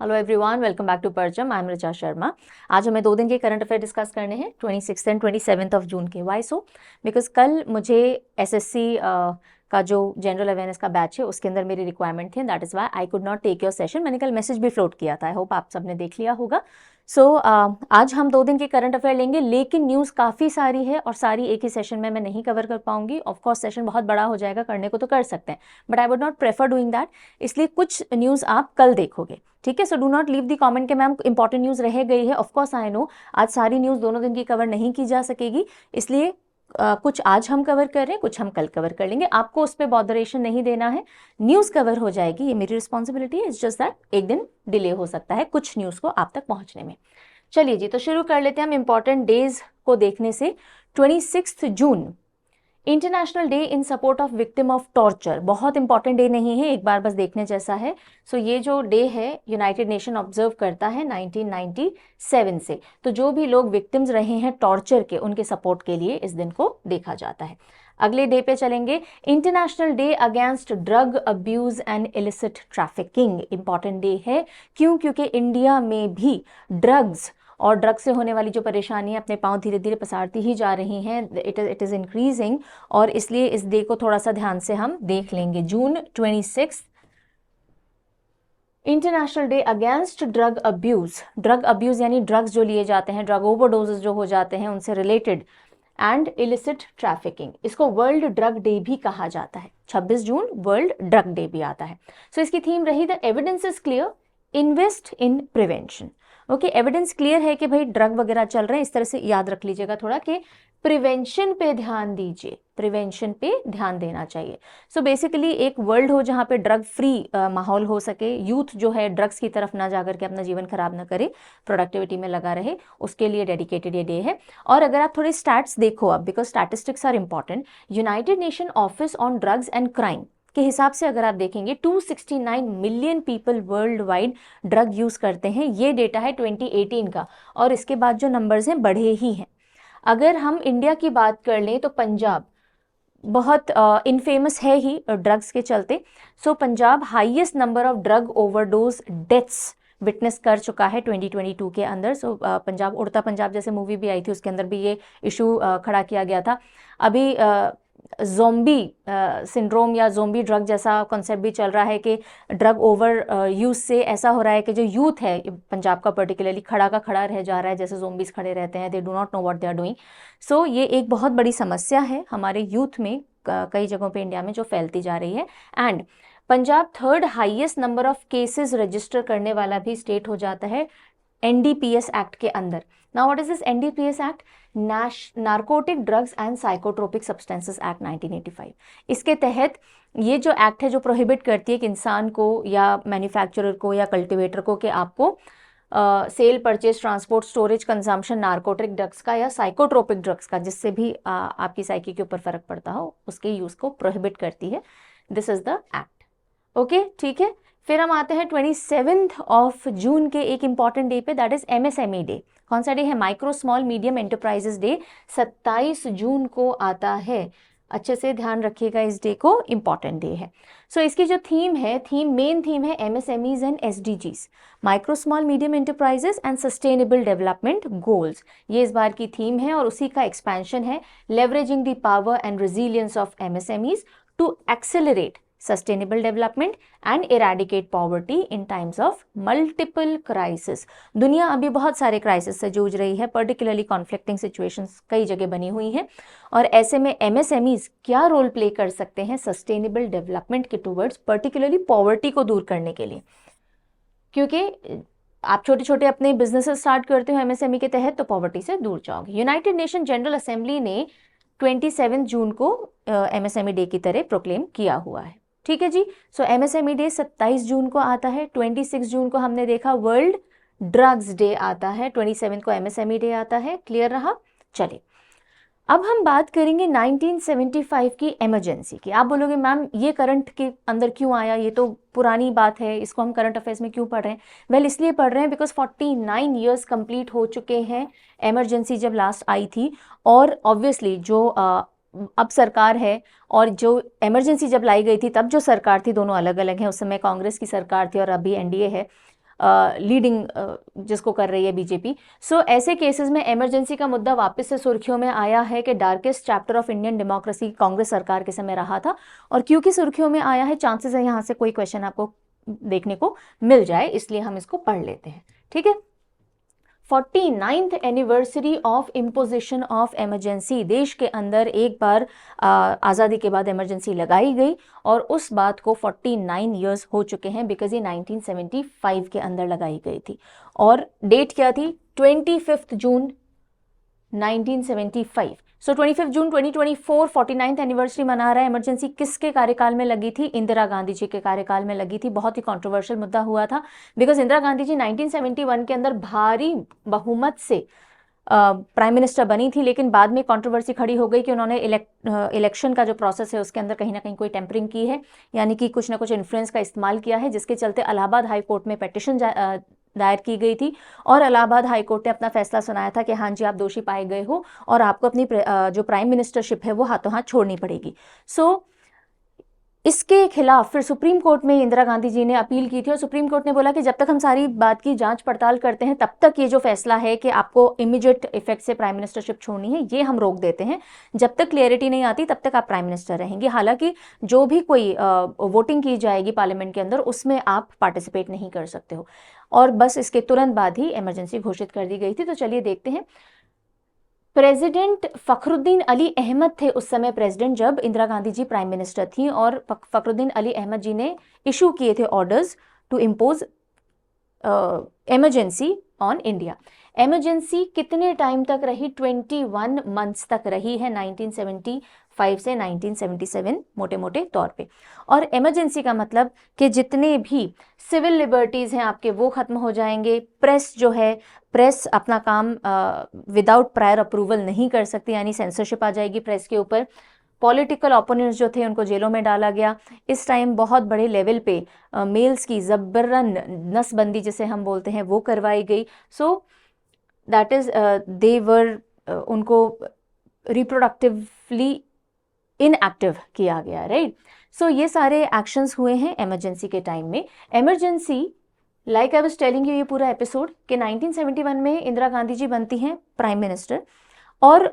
Hello everyone, welcome back to Parcham. I am Richa Sharma. आज हमें 2 दिन के करंट अफेयर डिस्कस करने हैं, 26 एंड 27 ऑफ जून के। Y so? बिकॉज कल मुझे एसएससी का जो जनरल अवेयरनेस का बैच है उसके अंदर मेरी रिक्वायरमेंट थी, that is why I could not take your session. मैंने कल मैसेज भी फ्लोट किया था, आई होप आप सबने देख लिया होगा। सो आज हम 2 दिन के करंट अफेयर लेंगे, लेकिन न्यूज़ काफ़ी सारी है और सारी एक ही सेशन में मैं नहीं कवर कर पाऊंगी। ऑफकोर्स सेशन बहुत बड़ा हो जाएगा, करने को तो कर सकते हैं, but I would not prefer doing that. इसलिए कुछ न्यूज़ आप कल देखोगे, ठीक है? So do not leave the comment के मैम इंपॉर्टेंट न्यूज़ रह गई है। ऑफकोर्स आई नो आज सारी न्यूज़ दोनों दिन की कवर नहीं की जा सकेगी, इसलिए कुछ आज हम कवर कर रहे हैं, कुछ हम कल कवर कर लेंगे। आपको उस पर बॉदरेशन नहीं देना है, न्यूज़ कवर हो जाएगी, ये मेरी रिस्पॉन्सिबिलिटी है। इट्स जस्ट दैट एक दिन डिले हो सकता है कुछ न्यूज़ को आप तक पहुंचने में। चलिए जी, तो शुरू कर लेते हैं हम इंपॉर्टेंट डेज को देखने से। 26 June international day in support of victim of torture. बहुत इंपॉर्टेंट डे नहीं है, एक बार बस देखने जैसा है। सो ये जो डे है यूनाइटेड नेशन ऑब्जर्व करता है 1997 से। तो जो भी लोग विक्टिम्स रहे हैं टॉर्चर के, उनके सपोर्ट के लिए इस दिन को देखा जाता है। अगले डे पे चलेंगे, international day against drug abuse and illicit trafficking. Important day है, क्यों? क्योंकि इंडिया में भी ड्रग्स और ड्रग से होने वाली जो परेशानियां अपने पांव धीरे धीरे पसारती ही जा रही हैं, इट इज़ इंक्रीजिंग, और इसलिए इस डे को थोड़ा सा ध्यान से हम देख लेंगे। जून 26 international day against drug abuse. Drug abuse यानी ड्रग्स जो लिए जाते हैं, ड्रग ओवरडोजेस जो हो जाते हैं उनसे रिलेटेड, एंड इलिसिट ट्रैफिकिंग। इसको वर्ल्ड ड्रग डे भी कहा जाता है। 26 जून वर्ल्ड ड्रग डे भी आता है। सो इसकी थीम रही the evidence is clear, invest in prevention. Okay, evidence clear है कि भाई ड्रग वगैरह चल रहे हैं, इस तरह से याद रख लीजिएगा थोड़ा कि प्रिवेंशन पे ध्यान दीजिए, प्रिवेंशन पे ध्यान देना चाहिए। सो बेसिकली एक वर्ल्ड हो जहाँ पे ड्रग फ्री माहौल हो सके, यूथ जो है ड्रग्स की तरफ ना जाकर के अपना जीवन खराब ना करे, प्रोडक्टिविटी में लगा रहे, उसके लिए डेडिकेटेड ये डे है। और अगर आप थोड़े स्टैट्स देखो अब, because statistics are important, United Nation office on drugs and crime के हिसाब से अगर आप देखेंगे 269 million people world wide drug use करते हैं। ये डेटा है 2018 का, और इसके बाद जो नंबर्स हैं बढ़े ही हैं। अगर हम इंडिया की बात कर लें तो पंजाब बहुत इनफेमस है ही ड्रग्स के चलते। So Punjab highest number of drug overdose deaths witness कर चुका है 2022 के अंदर। सो पंजाब उड़ता पंजाब जैसे मूवी भी आई थी, उसके अंदर भी ये इशू खड़ा किया गया था। अभी जोम्बी सिंड्रोम या जोम्बी ड्रग जैसा कॉन्सेप्ट भी चल रहा है कि ड्रग ओवर यूज से ऐसा हो रहा है कि जो यूथ है पंजाब का पर्टिकुलरली खड़ा का खड़ा रह जा रहा है, जैसे जोम्बीज खड़े रहते हैं, they do not know what they are doing. So ये एक बहुत बड़ी समस्या है हमारे यूथ में, कई जगहों पे इंडिया में जो फैलती जा रही है। And Punjab third highest number of cases register करने वाला भी स्टेट हो जाता है एनडीपीएस एक्ट के अंदर। Now what is this NDPS act? Narcotic drugs and psychotropic substances act 1985। इसके तहत ये जो एक्ट है जो प्रोहिबिट करती है कि इंसान को या मैन्युफैक्चरर को या कल्टिवेटर को कि आपको sale, purchase, transport, storage, consumption narcotic drugs का या साइकोट्रोपिक ड्रग्स का, जिससे भी आपकी साइकी के ऊपर फर्क पड़ता हो, उसके यूज को प्रोहिबिट करती है। This is the act. Okay, ठीक है। फिर हम आते हैं 27 ऑफ जून के एक इंपॉर्टेंट डे पे, दैट इज एमएसएमई डे। कौन सा डे है? Micro small medium enterprises day 27 जून को आता है। अच्छे से ध्यान रखिएगा इस डे को, इंपॉर्टेंट डे है। सो इसकी जो थीम है, मेन थीम है MSMEs and SDGs, micro small medium enterprises and sustainable development goals. ये इस बार की थीम है और उसी का एक्सपेंशन है, leveraging the power and resilience of MSMEs to accelerate sustainable development and eradicate poverty in times of multiple crisis। दुनिया अभी बहुत सारे क्राइसिस से जूझ रही है, पर्टिकुलरली कॉन्फ्लिक्टिंग सिचुएशंस कई जगह बनी हुई हैं, और ऐसे में एमएसएमईज क्या रोल प्ले कर सकते हैं सस्टेनेबल डेवलपमेंट के टूवर्ड्स, पर्टिकुलरली पॉवर्टी को दूर करने के लिए। क्योंकि आप छोटे छोटे अपने बिजनेसेस स्टार्ट करते हो एमएसएमई के तहत, तो पॉवर्टी से दूर जाओगे। यूनाइटेड नेशन जनरल असेंबली ने 27 जून को एमएसएमई डे की तरह प्रोक्लेम किया हुआ है। ठीक है जी। सो एमएसएमई डे 27 जून को आता है। 26 जून को हमने देखा वर्ल्ड ड्रग्स डे आता है, 27 को एमएसएमई डे आता है। क्लियर रहा? चलिए अब हम बात करेंगे 1975 की इमरजेंसी की। आप बोलोगे मैम ये करंट के अंदर क्यों आया, ये तो पुरानी बात है, इसको हम करंट अफेयर्स में क्यों पढ़ रहे हैं? वेल इसलिए पढ़ रहे हैं बिकॉज 49 ईयर्स कंप्लीट हो चुके हैं इमरजेंसी जब लास्ट आई थी। और ऑब्वियसली जो अब सरकार है और जो इमरजेंसी जब लाई गई थी तब जो सरकार थी, दोनों अलग अलग हैं। उस समय कांग्रेस की सरकार थी और अभी एनडीए है। लीडिंग जिसको कर रही है बीजेपी। सो ऐसे केसेस में इमरजेंसी का मुद्दा वापस से सुर्खियों में आया है कि darkest chapter of Indian democracy Congress सरकार के समय रहा था, और क्योंकि सुर्खियों में आया है, चांसेस है यहाँ से कोई क्वेश्चन आपको देखने को मिल जाए, इसलिए हम इसको पढ़ लेते हैं, ठीक है। 49th anniversary of imposition of emergency, देश के अंदर एक बार आज़ादी के बाद इमरजेंसी लगाई गई और उस बात को 49 ईयर्स हो चुके हैं, बिकॉज ये 1975 के अंदर लगाई गई थी। और डेट क्या थी? 25 जून 1975। सो 25 जून 2024 49th एनिवर्सरी मना रहा है। इमरजेंसी किसके कार्यकाल में लगी थी? इंदिरा गांधी जी के कार्यकाल में लगी थी। बहुत ही कंट्रोवर्शियल मुद्दा हुआ था, बिकॉज इंदिरा गांधी जी 1971 के अंदर भारी बहुमत से प्राइम मिनिस्टर बनी थी, लेकिन बाद में कंट्रोवर्सी खड़ी हो गई कि उन्होंने इलेक्शन का जो प्रोसेस है उसके अंदर कहीं ना कहीं कोई टेम्परिंग की है, यानी कि कुछ ना कुछ इन्फ्लुएंस का इस्तेमाल किया है, जिसके चलते इलाहाबाद हाई कोर्ट में पिटीशन दायर की गई थी और इलाहाबाद हाई कोर्ट ने अपना फैसला सुनाया था कि हाँ जी, आप दोषी पाए गए हो और आपको अपनी जो प्राइम मिनिस्टरशिप है वो हाथों हाथ छोड़नी पड़ेगी। सो इसके खिलाफ फिर सुप्रीम कोर्ट में इंदिरा गांधी जी ने अपील की थी और सुप्रीम कोर्ट ने बोला कि जब तक हम सारी बात की जांच पड़ताल करते हैं तब तक ये जो फैसला है कि आपको इमीडिएट इफेक्ट से प्राइम मिनिस्टरशिप छोड़नी है, ये हम रोक देते हैं। जब तक क्लियरिटी नहीं आती तब तक आप प्राइम मिनिस्टर रहेंगे। हालांकि जो भी कोई वोटिंग की जाएगी पार्लियामेंट के अंदर, उसमें आप पार्टिसिपेट नहीं कर सकते हो। और बस इसके तुरंत बाद ही इमरजेंसी घोषित कर दी गई थी। तो चलिए देखते हैं। प्रेसिडेंट फखरुद्दीन अली अहमद थे उस समय प्रेसिडेंट, जब इंदिरा गांधी जी प्राइम मिनिस्टर थी, और फखरुद्दीन अली अहमद जी ने इशू किए थे orders to impose emergency on India. Emergency कितने टाइम तक रही? 21 मंथ्स तक रही है, 1975 से 1977 मोटे मोटे तौर पे। और इमरजेंसी का मतलब कि जितने भी सिविल लिबर्टीज हैं आपके वो खत्म हो जाएंगे। प्रेस जो है, प्रेस अपना काम विदाउट प्रायर अप्रूवल नहीं कर सकती, यानी सेंसरशिप आ जाएगी प्रेस के ऊपर। पॉलिटिकल ओपोनेंट्स जो थे उनको जेलों में डाला गया। इस टाइम बहुत बड़े लेवल पे मेल्स की जबरन नसबंदी जिसे हम बोलते हैं वो करवाई गई। सो दैट इज दे वर उनको रिप्रोडक्टिवली इनएक्टिव किया गया, राइट। सो ये सारे एक्शंस हुए हैं इमरजेंसी के टाइम में। Emergency like I was telling you ये पूरा एपिसोड कि 1971 में इंदिरा गांधी जी बनती हैं प्राइम मिनिस्टर, और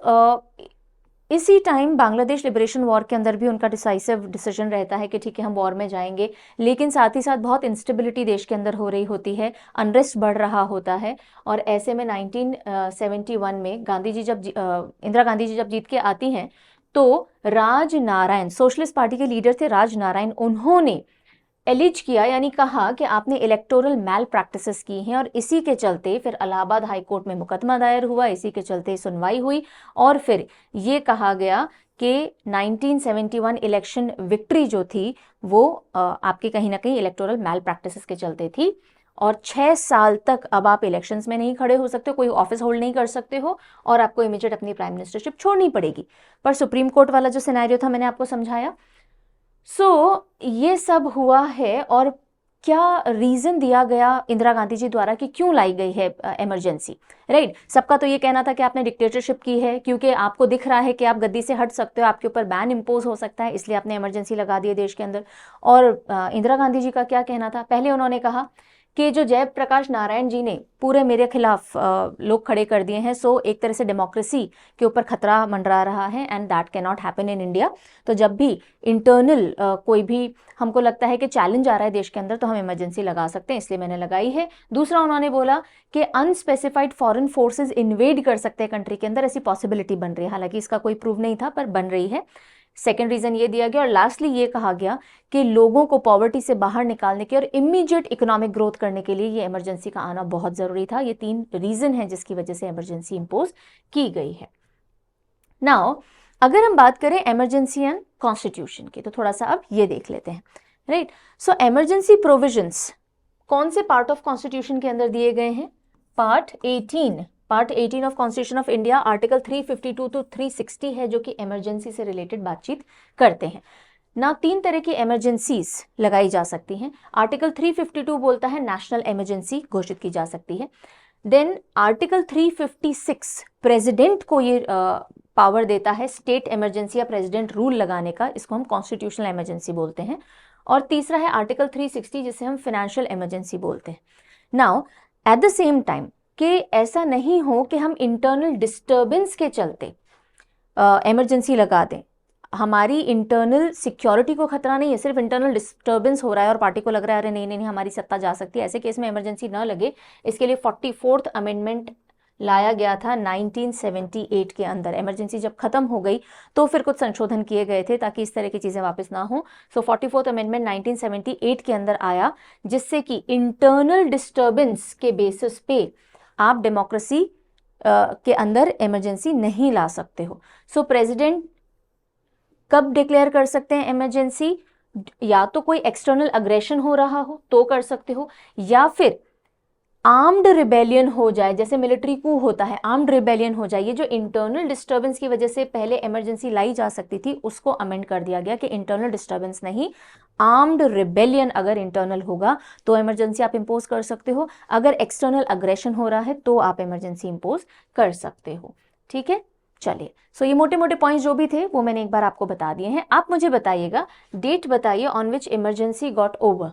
इसी टाइम बांग्लादेश लिबरेशन वॉर के अंदर भी उनका डिसाइसिव डिसीजन रहता है कि ठीक है हम वॉर में जाएंगे, लेकिन साथ ही साथ बहुत इंस्टेबिलिटी देश के अंदर हो रही होती है, अनरेस्ट बढ़ रहा होता है। और ऐसे में 1971 में गांधी जी जब इंदिरा गांधी जी जब जीत के आती हैं तो राज नारायण, सोशलिस्ट पार्टी के लीडर थे राज नारायण, उन्होंने एलिज किया, यानी कहा कि आपने इलेक्टोरल मैल प्रैक्टिसेस की हैं, और इसी के चलते फिर इलाहाबाद हाई कोर्ट में मुकदमा दायर हुआ, इसी के चलते सुनवाई हुई और फिर ये कहा गया कि 1971 इलेक्शन विक्ट्री जो थी वो आपके कहीं ना कहीं इलेक्टोरल मैल प्रैक्टिसेस के चलते थी, और 6 साल तक अब आप इलेक्शंस में नहीं खड़े हो सकते, कोई ऑफिस होल्ड नहीं कर सकते हो, और आपको इमीडिएट अपनी प्राइम मिनिस्टरशिप छोड़नी पड़ेगी। पर सुप्रीम कोर्ट वाला जो सिनेरियो था मैंने आपको समझाया। सो ये सब हुआ है, और क्या रीजन दिया गया इंदिरा गांधी जी द्वारा कि क्यों लाई गई है इमरजेंसी, राइट। सबका तो ये कहना था कि आपने डिक्टेटरशिप की है, क्योंकि आपको दिख रहा है कि आप गद्दी से हट सकते हो, आपके ऊपर बैन इम्पोज हो सकता है, इसलिए आपने इमरजेंसी लगा दी है देश के अंदर। और इंदिरा गांधी जी का क्या कहना था? पहले उन्होंने कहा कि जो जयप्रकाश नारायण जी ने पूरे मेरे खिलाफ लोग खड़े कर दिए हैं, सो एक तरह से डेमोक्रेसी के ऊपर खतरा मंडरा रहा है, and that can not happen in India. तो जब भी इंटरनल कोई भी हमको लगता है कि चैलेंज आ रहा है देश के अंदर, तो हम इमरजेंसी लगा सकते हैं, इसलिए मैंने लगाई है। दूसरा उन्होंने बोला कि अनस्पेसिफाइड फॉरेन फोर्सेज इन्वेड कर सकते हैं कंट्री के अंदर, ऐसी पॉसिबिलिटी बन रही है, हालांकि इसका कोई प्रूव नहीं था पर बन रही है। सेकेंड रीजन ये दिया गया, और लास्टली ये कहा गया कि लोगों को पॉवर्टी से बाहर निकालने के और इमीडिएट इकोनॉमिक ग्रोथ करने के लिए ये इमरजेंसी का आना बहुत जरूरी था। ये 3 रीजन है जिसकी वजह से इमरजेंसी इंपोज की गई है। नाउ अगर हम बात करें इमरजेंसी एंड कॉन्स्टिट्यूशन की, तो थोड़ा सा अब ये देख लेते हैं, राइट। सो इमरजेंसी प्रोविजंस कौन से पार्ट ऑफ कॉन्स्टिट्यूशन के अंदर दिए गए हैं? Part 18 of constitution of India, article 352 to 360 है जो कि इमरजेंसी से रिलेटेड बातचीत करते हैं ना। 3 तरह की इमरजेंसीज लगाई जा सकती हैं। आर्टिकल 352 बोलता है नेशनल इमरजेंसी घोषित की जा सकती है। देन आर्टिकल 356 प्रेसिडेंट को ये पावर देता है स्टेट इमरजेंसी या प्रेसिडेंट रूल लगाने का, इसको हम कॉन्स्टिट्यूशनल इमरजेंसी बोलते हैं। और तीसरा है आर्टिकल 360 जिसे हम फाइनेंशियल इमरजेंसी बोलते हैं। Now at the same time कि ऐसा नहीं हो कि हम इंटरनल डिस्टर्बेंस के चलते इमरजेंसी लगा दें। हमारी इंटरनल सिक्योरिटी को खतरा नहीं है, सिर्फ इंटरनल डिस्टर्बेंस हो रहा है और पार्टी को लग रहा है अरे नहीं नहीं नहीं हमारी सत्ता जा सकती है, ऐसे केस में इमरजेंसी न लगे, इसके लिए 44th अमेंडमेंट लाया गया था 1978 के अंदर। इमरजेंसी जब खत्म हो गई तो फिर कुछ संशोधन किए गए थे ताकि इस तरह की चीजें वापस ना हो। सो 44th अमेंडमेंट 1978 के अंदर आया, जिससे कि इंटरनल डिस्टर्बेंस के बेसिस पे आप डेमोक्रेसी के अंदर इमरजेंसी नहीं ला सकते हो। सो प्रेसिडेंट कब डिक्लेयर कर सकते हैं इमरजेंसी? या तो कोई एक्सटर्नल अग्रेशन हो रहा हो तो कर सकते हो, या फिर आर्म्ड रिबेलियन हो जाए, जैसे मिलिट्री कू होता है, आर्म्ड रिबेलियन हो जाए। ये जो इंटरनल डिस्टर्बेंस की वजह से पहले इमरजेंसी लाई जा सकती थी उसको अमेंड कर दिया गया कि इंटरनल डिस्टर्बेंस नहीं, आर्म्ड रिबेलियन अगर इंटरनल होगा तो इमरजेंसी आप इंपोज कर सकते हो, अगर एक्सटर्नल अग्रेशन हो रहा है तो आप इमरजेंसी इंपोज कर सकते हो। ठीक है, चलिए। सो ये मोटे मोटे पॉइंट्स जो भी थे वो मैंने एक बार आपको बता दिए हैं। आप मुझे बताइएगा, डेट बताइए on which emergency got over.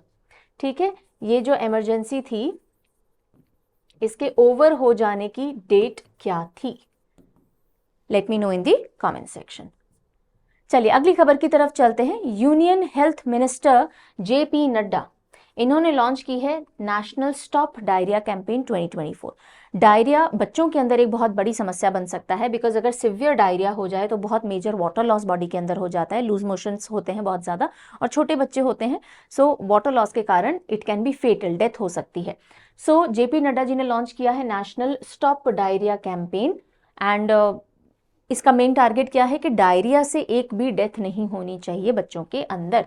ठीक है, ये जो इमरजेंसी थी इसके ओवर हो जाने की डेट क्या थी? लेट मी नो इन दी कमेंट सेक्शन। चलिए अगली खबर की तरफ चलते हैं। Union health minister JP Nadda, इन्होंने लॉन्च की है national stop diarrhoea campaign 2024। Diarrhoea बच्चों के अंदर एक बहुत बड़ी समस्या बन सकता है, बिकॉज अगर सिवियर डायरिया हो जाए तो बहुत मेजर वाटर लॉस बॉडी के अंदर हो जाता है, लूज मोशंस होते हैं बहुत ज़्यादा और छोटे बच्चे होते हैं, सो वाटर लॉस के कारण it can be fatal, death हो सकती है। सो जेपी नड्डा जी ने लॉन्च किया है national stop diarrhoea campaign, and इसका मेन टारगेट क्या है कि डायरिया से एक भी डेथ नहीं होनी चाहिए बच्चों के अंदर।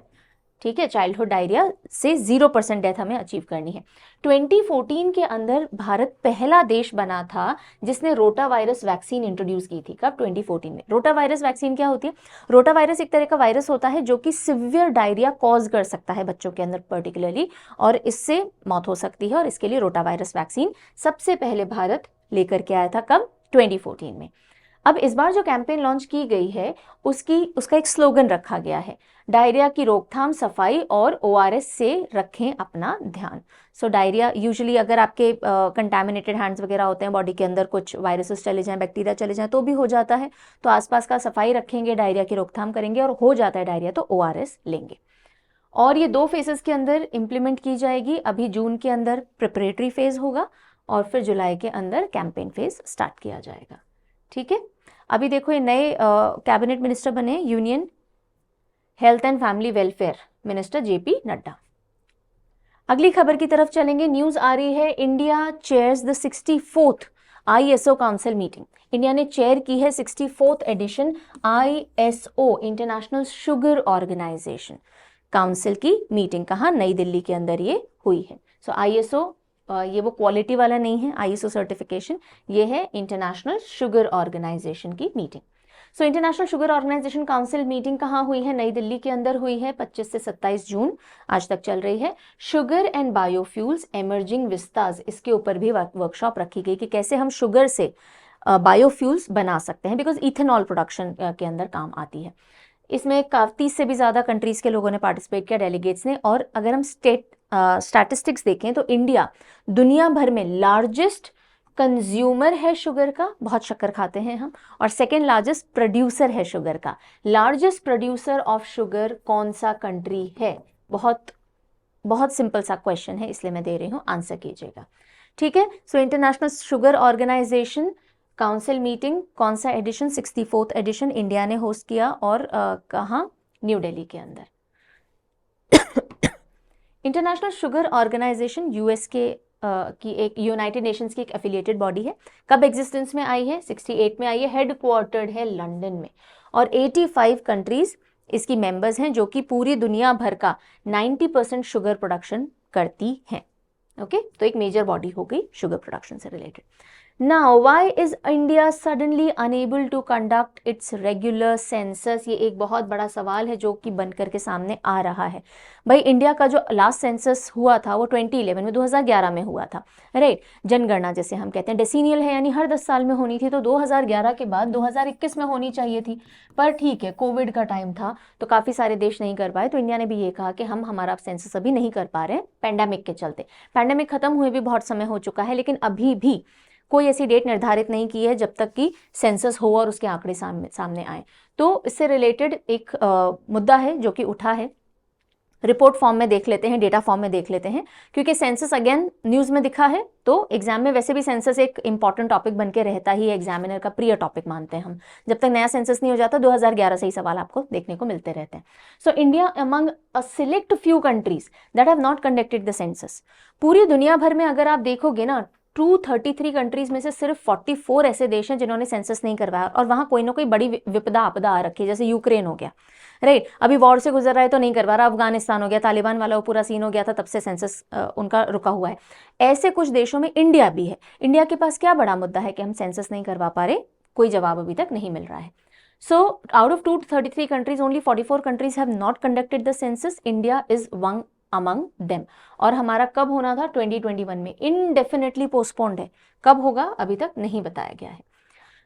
ठीक है, चाइल्डहुड डायरिया से 0% डेथ हमें अचीव करनी है। 2014 के अंदर भारत पहला देश बना था जिसने रोटा वायरस वैक्सीन इंट्रोड्यूस की थी। कब? 2014 में। रोटा वायरस वैक्सीन क्या होती है? रोटा वायरस एक तरह का वायरस होता है जो कि सिवियर डायरिया कॉज कर सकता है बच्चों के अंदर पर्टिकुलरली, और इससे मौत हो सकती है, और इसके लिए रोटा वायरस वैक्सीन सबसे पहले भारत लेकर के आया था। कब? 2014 में। अब इस बार जो कैंपेन लॉन्च की गई है उसका एक स्लोगन रखा गया है, डायरिया की रोकथाम, सफाई और ORS से रखें अपना ध्यान। सो डायरिया यूजुअली अगर आपके कंटामिनेटेड हैंड्स वगैरह होते हैं, बॉडी के अंदर कुछ वायरसेस चले जाएं, बैक्टीरिया चले जाएं तो भी हो जाता है, तो आसपास का सफाई रखेंगे, डायरिया की रोकथाम करेंगे, और हो जाता है डायरिया तो ORS लेंगे। और ये 2 फेजेस के अंदर इंप्लीमेंट की जाएगी। अभी जून के अंदर प्रिपरेटरी फेज होगा और फिर जुलाई के अंदर कैंपेन फेज स्टार्ट किया जाएगा। ठीक है, अभी देखो ये नए कैबिनेट मिनिस्टर बने, union health and family welfare minister JP Nadda. अगली खबर की तरफ चलेंगे। न्यूज आ रही है, India chairs the 64th ISO council meeting. India ने चेयर की है 64th edition ISO international sugar organization council की मीटिंग। कहाँ? नई दिल्ली के अंदर ये हुई है। सो ISO ये वो क्वालिटी वाला नहीं है ISO सर्टिफिकेशन, ये है इंटरनेशनल शुगर ऑर्गेनाइजेशन की मीटिंग। So international sugar organization council meeting कहाँ हुई है? नई दिल्ली के अंदर हुई है, 25 से 27 जून आज तक चल रही है। Sugar and biofuels emerging vistas, इसके ऊपर भी वर्कशॉप रखी गई कि कैसे हम शुगर से बायोफ्यूल्स बना सकते हैं, बिकॉज इथेनॉल प्रोडक्शन के अंदर काम आती है। इसमें 30 से भी ज़्यादा कंट्रीज़ के लोगों ने पार्टिसिपेट किया, डेलीगेट्स ने। और अगर हम स्टैटिस्टिक्स देखें तो इंडिया दुनिया भर में लार्जेस्ट कंज्यूमर है शुगर का, बहुत शक्कर खाते हैं हम, और सेकेंड लार्जेस्ट प्रोड्यूसर है शुगर का। लार्जेस्ट प्रोड्यूसर ऑफ शुगर कौन सा कंट्री है? बहुत बहुत सिंपल सा क्वेश्चन है, इसलिए मैं दे रही हूँ, आंसर कीजिएगा। ठीक है, so international sugar organization council meeting कौन सा एडिशन? 64th एडिशन इंडिया ने होस्ट किया, और कहाँ? न्यू दिल्ली के अंदर। इंटरनेशनल शुगर ऑर्गेनाइजेशन यूएस के की एक यूनाइटेड नेशंस की एक एफिलिएटेड बॉडी है। कब एग्जिस्टेंस में आई है? 68 में आई है, हेडक्वार्टर्ड है लंदन में, और 85 कंट्रीज इसकी मेंबर्स हैं जो कि पूरी दुनिया भर का 90% शुगर प्रोडक्शन करती हैं। ओके, तो एक मेजर बॉडी हो गई शुगर प्रोडक्शन से related. Now why is India suddenly unable to conduct its regular census? ये एक बहुत बड़ा सवाल है जो कि बनकर के सामने आ रहा है। भाई इंडिया का जो लास्ट सेंसस हुआ था वो 2011 में 2011 में हुआ था, राइट। जनगणना जिसे हम कहते हैं, डेसीनियल है, यानी हर 10 साल में होनी थी, तो 2011 के बाद 2021 में होनी चाहिए थी। पर ठीक है, कोविड का टाइम था तो काफ़ी सारे देश नहीं कर पाए, तो इंडिया ने भी ये कहा कि हम हमारा सेंसस अभी नहीं कर पा रहे हैं पैंडेमिक के चलते। पैंडेमिक खत्म हुए भी बहुत समय हो चुका है, लेकिन अभी भी कोई ऐसी डेट निर्धारित नहीं की है जब तक कि सेंसस हो और उसके आंकड़े सामने आए। तो इससे रिलेटेड एक मुद्दा है जो कि उठा है, रिपोर्ट फॉर्म में देख लेते हैं, डेटा फॉर्म में देख लेते हैं, क्योंकि सेंसस अगेन न्यूज़ में दिखा है, तो एग्जाम में वैसे भी सेंसस एक इंपॉर्टेंट टॉपिक बन के रहता ही है, एग्जामिनर का प्रिय टॉपिक मानते हैं हम। जब तक नया सेंसस नहीं हो जाता 2011 से ही सवाल आपको देखने को मिलते रहते हैं। So India among a select few countries that have not conducted the census. पूरी दुनिया भर में अगर आप देखोगे ना, 233 कंट्रीज में से सिर्फ 44 ऐसे देश हैं जिन्होंने सेंसस नहीं करवाया, और वहां कोई ना कोई बड़ी विपदा आपदा आ रखी है, जैसे यूक्रेन हो गया, राइट। अभी वॉर से गुजर रहा है तो नहीं करवा रहा, अफगानिस्तान हो गया, तालिबान वाला वो पूरा सीन हो गया था, तब से सेंसस उनका रुका हुआ है। ऐसे कुछ देशों में इंडिया भी है। इंडिया के पास क्या बड़ा मुद्दा है कि हम सेंसस नहीं करवा पा रहे? कोई जवाब अभी तक नहीं मिल रहा है। So out of 233 countries only 44 countries have not conducted the census, India is one among them. और हमारा कब होना था? 2021 में। इनडेफिनेटली पोस्टपोन्ड है, कब होगा अभी तक नहीं बताया गया है।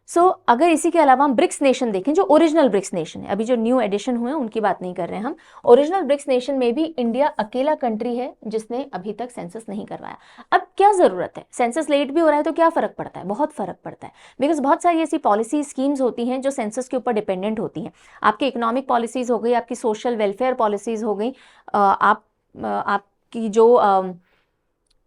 सो अगर इसी के अलावा हम ब्रिक्स नेशन देखें, जो ओरिजिनल ब्रिक्स नेशन है, अभी जो न्यू एडिशन हुए हैं उनकी बात नहीं कर रहे हैं हम, ओरिजिनल ब्रिक्स नेशन में भी इंडिया अकेला कंट्री है जिसने अभी तक सेंसस नहीं करवाया। अब क्या जरूरत है? सेंसस लेट भी हो रहा है तो क्या फर्क पड़ता है? बहुत फर्क पड़ता है, बिकॉज बहुत सारी ऐसी पॉलिसी स्कीम्स होती हैं जो सेंसस के ऊपर डिपेंडेंट होती हैं। आपकी इकोनॉमिक पॉलिसीज हो गई, आपकी सोशल वेलफेयर पॉलिसीज हो गई, आपकी जो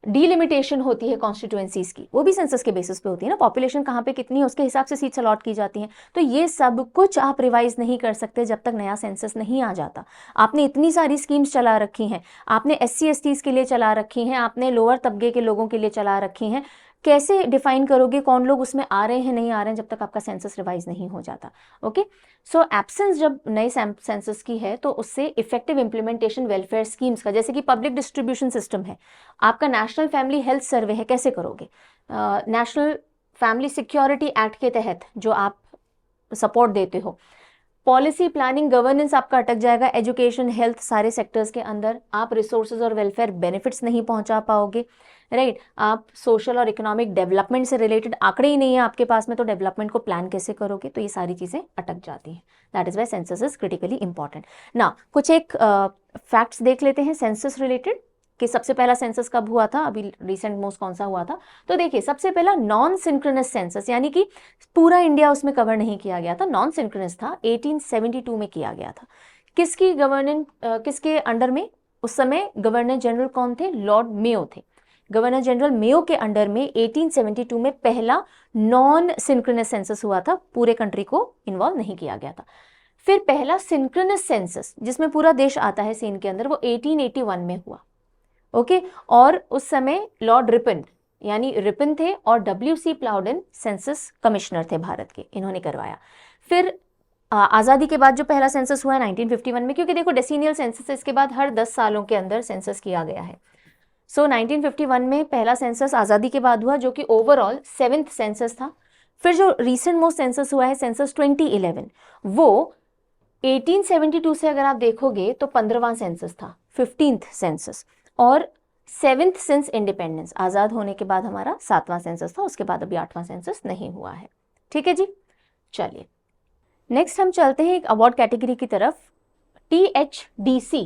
डीलिमिटेशन होती है कॉन्स्टिट्यूएंसीज की, वो भी सेंसस के बेसिस पे होती है ना। पॉपुलेशन कहाँ पे कितनी है उसके हिसाब से सीट्स अलॉट की जाती हैं। तो ये सब कुछ आप रिवाइज नहीं कर सकते जब तक नया सेंसस नहीं आ जाता। आपने इतनी सारी स्कीम्स चला रखी हैं, आपने SC STs के लिए चला रखी हैं, आपने लोअर तबके के लोगों के लिए चला रखी हैं, कैसे डिफाइन करोगे कौन लोग उसमें आ रहे हैं नहीं आ रहे हैं जब तक आपका सेंसस रिवाइज नहीं हो जाता? ओके, सो एब्सेंस जब नए सेंसस की है तो उससे इफेक्टिव इंप्लीमेंटेशन वेलफेयर स्कीम्स का, जैसे कि पब्लिक डिस्ट्रीब्यूशन सिस्टम है, आपका नेशनल फैमिली हेल्थ सर्वे है, कैसे करोगे? नेशनल फैमिली सिक्योरिटी एक्ट के तहत जो आप सपोर्ट देते हो, पॉलिसी प्लानिंग गवर्नेंस आपका अटक जाएगा। एजुकेशन हेल्थ सारे सेक्टर्स के अंदर आप रिसोर्सेज और वेलफेयर बेनिफिट्स नहीं पहुंचा पाओगे, राइट। आप सोशल और इकोनॉमिक डेवलपमेंट से रिलेटेड आंकड़े ही नहीं है आपके पास में, तो डेवलपमेंट को प्लान कैसे करोगे? तो ये सारी चीजें अटक जाती हैं। That is why census is critically important. ना कुछ एक फैक्ट्स देख लेते हैं सेंसस रिलेटेड, कि सबसे पहला सेंसस कब हुआ था, अभी रिसेंट मोस्ट कौन सा हुआ था। तो देखिए, सबसे पहला नॉन सिंक्रोनस सेंसस, यानी कि पूरा इंडिया उसमें कवर नहीं किया गया था, नॉन सिंक्रोनस था, 1872 में किया गया था। किसकी गवर्नेंस, किसके अंडर में? उस समय गवर्नर जनरल कौन थे? लॉर्ड मेयो थे। गवर्नर जनरल मेयो के अंडर में 1872 में पहला नॉन सिंक्रोनस सेंसस हुआ था, पूरे कंट्री को इन्वॉल्व नहीं किया गया था। फिर पहला सिंक्रोनस सेंसस जिसमें पूरा देश आता है सीन के अंदर, वो 1881 में हुआ, ओके। और उस समय लॉर्ड रिपन, यानी रिपन थे, और WC प्लाउडेन सेंसस कमिश्नर थे भारत के, इन्होंने करवाया। फिर आज़ादी के बाद जो पहला सेंसस हुआ है 1951 में, क्योंकि देखो डेसीनियल सेंसस इसके बाद हर 10 सालों के अंदर सेंसस किया गया है। सो 1951 में पहला सेंसस आज़ादी के बाद हुआ, जो कि ओवरऑल 7th सेंसस था। फिर जो रीसेंट मोस्ट सेंसस हुआ है सेंसस 2011, वो 1872 से अगर आप देखोगे तो 15वां सेंसस था, 15th सेंसस, और 7th सिंस इंडिपेंडेंस, आज़ाद होने के बाद हमारा 7वां सेंसस था, उसके बाद अभी 8वां सेंसस नहीं हुआ है। ठीक है जी, चलिए नेक्स्ट हम चलते हैं एक अवार्ड कैटेगरी की तरफ। THDC,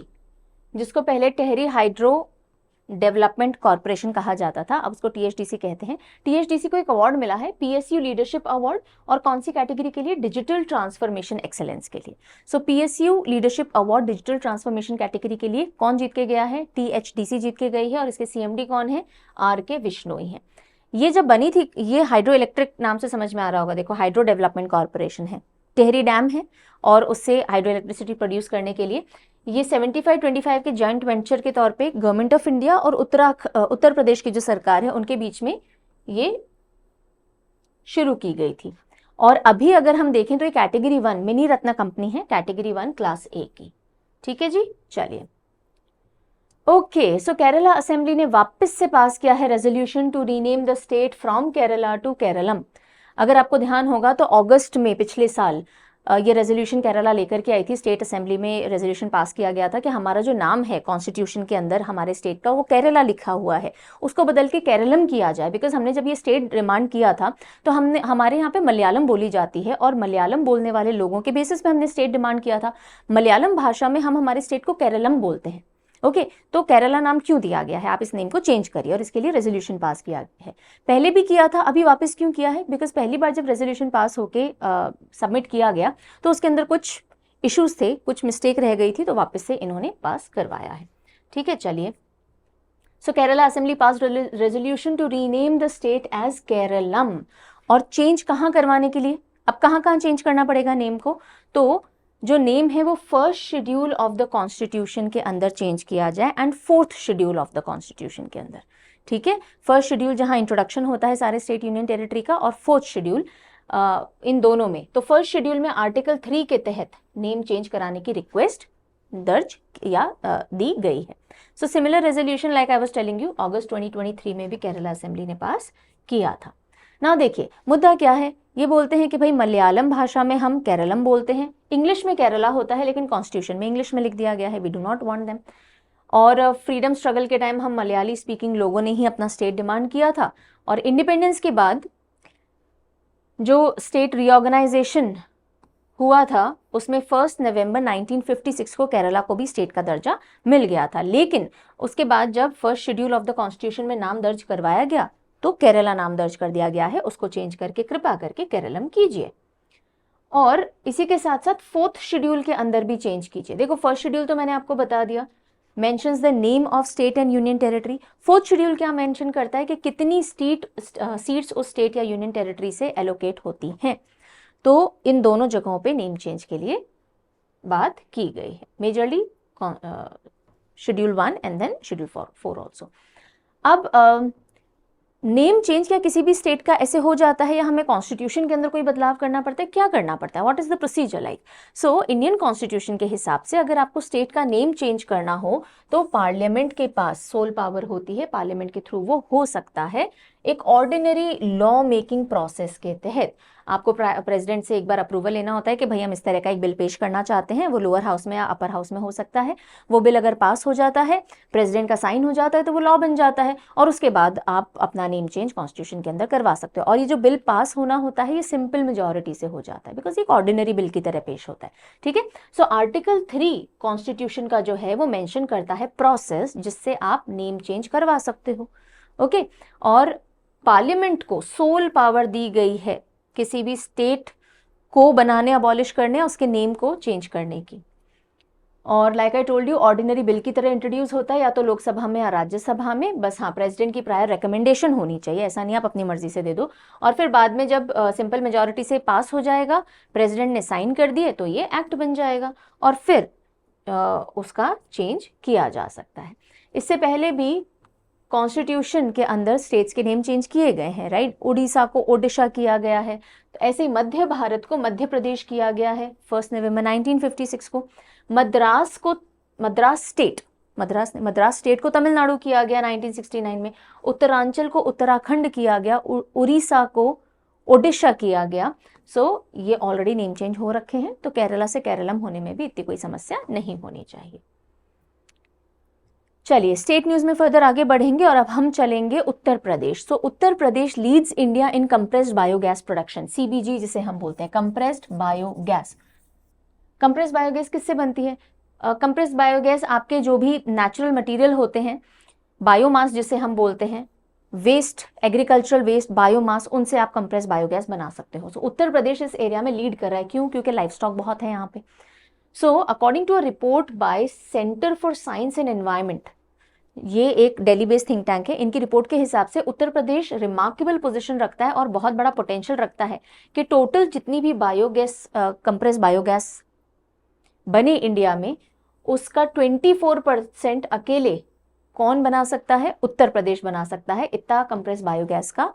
जिसको पहले टेहरी हाइड्रो डेवलपमेंट कॉर्पोरेशन कहा जाता था, अब उसको THDC कहते हैं। THDC को एक अवार्ड मिला है, PSU लीडरशिप अवार्ड, और कौन सी कैटेगरी के लिए? डिजिटल ट्रांसफॉर्मेशन एक्सेलेंस के लिए। सो PSU leadership award digital transformation category के लिए कौन जीत के गया है? THDC जीत के गई है, और इसके CMD कौन है? RK विश्नोई है। ये जब बनी थी, ये हाइड्रो इलेक्ट्रिक नाम से समझ में आ रहा होगा, देखो हाइड्रो डेवलपमेंट कॉर्पोरेशन है, टेहरी डैम है, और उससे हाइड्रो इलेक्ट्रिसिटी प्रोड्यूस करने के लिए ये 75-25 के जॉइंट वेंचर के तौर पे गवर्नमेंट ऑफ इंडिया और उत्तर प्रदेश की जो सरकार है उनके बीच में ये शुरू की गई थी। और अभी अगर हम देखें तो ये कैटेगरी 1 मिनी रत्न कंपनी है, कैटेगरी 1 क्लास A की। ठीक है जी, चलिए ओके, सो केरला असेंबली ने वापस से पास किया है resolution to rename the state from Kerala to Keralam. अगर आपको ध्यान होगा तो अगस्त में पिछले साल ये रेजोल्यूशन केरला लेकर के आई थी, स्टेट असेंबली में रेजोल्यूशन पास किया गया था कि हमारा जो नाम है कॉन्स्टिट्यूशन के अंदर हमारे स्टेट का वो केरला लिखा हुआ है, उसको बदल के केरलम किया जाए। बिकॉज हमने जब ये स्टेट डिमांड किया था तो हमारे यहाँ पे मलयालम बोली जाती है और मलयालम बोलने वाले लोगों के बेसिस पे हमने स्टेट डिमांड किया था। मलयालम भाषा में हम हमारे स्टेट को केरलम बोलते हैं। ओके, तो केरला नाम क्यों दिया गया है, आप इस नेम को चेंज करिए, और इसके लिए रेजोल्यूशन पास किया गया है। पहले भी किया था, अभी वापस क्यों किया है? बिकॉज पहली बार जब रेजोल्यूशन पास होके सबमिट किया गया तो उसके अंदर कुछ इश्यूज थे, कुछ मिस्टेक रह गई थी, तो वापस से इन्होंने पास करवाया है। ठीक है, चलिए। So Kerala assembly pass resolution to rename the state as Keralam. और चेंज कहाँ करवाने के लिए? अब कहाँ कहाँ चेंज करना पड़ेगा नेम को? तो जो नेम है वो first schedule of the constitution के अंदर चेंज किया जाए and fourth schedule of the constitution के अंदर। ठीक है, फर्स्ट शेड्यूल जहां इंट्रोडक्शन होता है सारे स्टेट यूनियन टेरिटरी का, और फोर्थ शेड्यूल इन दोनों में। तो फर्स्ट शेड्यूल में आर्टिकल 3 के तहत नेम चेंज कराने की रिक्वेस्ट दर्ज या दी गई है। So similar resolution like I was telling you August 2023 में भी केरला असेंबली ने पास किया था। ना देखिए मुद्दा क्या है, ये बोलते हैं कि भाई मलयालम भाषा में हम केरलम बोलते हैं, इंग्लिश में केरला होता है लेकिन कॉन्स्टिट्यूशन में इंग्लिश में लिख दिया गया है, we do not want them. और फ्रीडम स्ट्रगल के टाइम हम मलयाली स्पीकिंग लोगों ने ही अपना स्टेट डिमांड किया था, और इंडिपेंडेंस के बाद जो स्टेट रीऑर्गेनाइजेशन हुआ था उसमें 1 नवंबर 1956 को केरला को भी स्टेट का दर्जा मिल गया था। लेकिन उसके बाद जब first schedule of the constitution में नाम दर्ज करवाया गया तो केरला नाम दर्ज कर दिया गया है, उसको चेंज करके कृपा करके केरलम कीजिए। और इसी के साथ साथ फोर्थ शेड्यूल के अंदर भी चेंज कीजिए। देखो फर्स्ट शेड्यूल तो मैंने आपको बता दिया, mentions the name of state and union territory. Fourth schedule क्या मेंशन करता है कि कितनी सीट्स उस स्टेट या यूनियन टेरिटरी से एलोकेट होती हैं। तो इन दोनों जगहों पे नेम चेंज के लिए बात की गई है, majorly schedule 1 and then schedule 4 also. अब नेम चेंज क्या किसी भी स्टेट का ऐसे हो जाता है या हमें कॉन्स्टिट्यूशन के अंदर कोई बदलाव करना पड़ता है? क्या करना पड़ता है? What is the procedure like? So Indian constitution के हिसाब से अगर आपको स्टेट का नेम चेंज करना हो तो पार्लियामेंट के पास सोल पावर होती है, पार्लियामेंट के थ्रू वो हो सकता है एक ऑर्डिनरी लॉ मेकिंग प्रोसेस के तहत। आपको प्रेसिडेंट से एक बार अप्रूवल लेना होता है कि भाई हम इस तरह का एक बिल पेश करना चाहते हैं, वो लोअर हाउस में या अपर हाउस में हो सकता है। वो बिल अगर पास हो जाता है, प्रेसिडेंट का साइन हो जाता है, तो वो लॉ बन जाता है, और उसके बाद आप अपना नेम चेंज कॉन्स्टिट्यूशन के अंदर करवा सकते हो। और ये जो बिल पास होना होता है ये सिंपल मेजॉरिटी से हो जाता है, बिकॉज एक ऑर्डिनरी बिल की तरह पेश होता है। ठीक है, सो आर्टिकल 3 कॉन्स्टिट्यूशन का जो है वो मेंशन करता है प्रोसेस जिससे आप नेम चेंज करवा सकते हो। ओके, और पार्लियामेंट को सोल पावर दी गई है किसी भी स्टेट को बनाने, अबॉलिश करने, उसके नेम को चेंज करने की। और like I told you ordinary bill की तरह इंट्रोड्यूस होता है या तो लोकसभा में या राज्यसभा में, बस हाँ प्रेसिडेंट की प्रायर रिकमेंडेशन होनी चाहिए, ऐसा नहीं आप अपनी मर्जी से दे दो। और फिर बाद में जब सिंपल मेजॉरिटी से पास हो जाएगा, प्रेसिडेंट ने साइन कर दिए, तो ये एक्ट बन जाएगा और फिर उसका चेंज किया जा सकता है। इससे पहले भी कॉन्स्टिट्यूशन के अंदर स्टेट्स के नेम चेंज किए गए हैं, राइट? उड़ीसा को ओडिशा किया गया है, तो ऐसे ही मध्य भारत को मध्य प्रदेश किया गया है 1 नवंबर 1956 को। मद्रास को मद्रास स्टेट को तमिलनाडु किया गया 1969 में। उत्तरांचल को उत्तराखंड किया गया, उड़ीसा को ओडिशा किया गया। सो ये ऑलरेडी नेम चेंज हो रखे हैं, तो केरला से केरलम होने में भी इतनी कोई समस्या नहीं होनी चाहिए। चलिए स्टेट न्यूज में फर्दर आगे बढ़ेंगे और अब हम चलेंगे उत्तर प्रदेश। तो Uttar Pradesh leads India in compressed biogas production, CBG जिसे हम बोलते हैं, कंप्रेस्ड बायोगैस। कंप्रेस्ड बायोगैस किससे बनती है? कंप्रेस्ड बायोगैस आपके जो भी नेचुरल मटेरियल होते हैं, बायोमास जिसे हम बोलते हैं, वेस्ट, एग्रीकल्चरल वेस्ट, बायोमास, उनसे आप कंप्रेस्ड बायोगैस बना सकते हो। सो उत्तर प्रदेश इस एरिया में लीड कर रहा है। क्यों? क्योंकि लाइफ स्टॉक बहुत है यहाँ पे। So according to a report by centre for science and environment, ये एक दिल्ली बेस्ड थिंक टैंक है, इनकी रिपोर्ट के हिसाब से उत्तर प्रदेश रिमार्केबल पोजीशन रखता है और बहुत बड़ा पोटेंशियल रखता है कि टोटल जितनी भी बायोगैस, कंप्रेस बायोगैस बने इंडिया में, उसका 24% अकेले कौन बना सकता है? उत्तर प्रदेश बना सकता है। इतना कंप्रेस बायोगैस का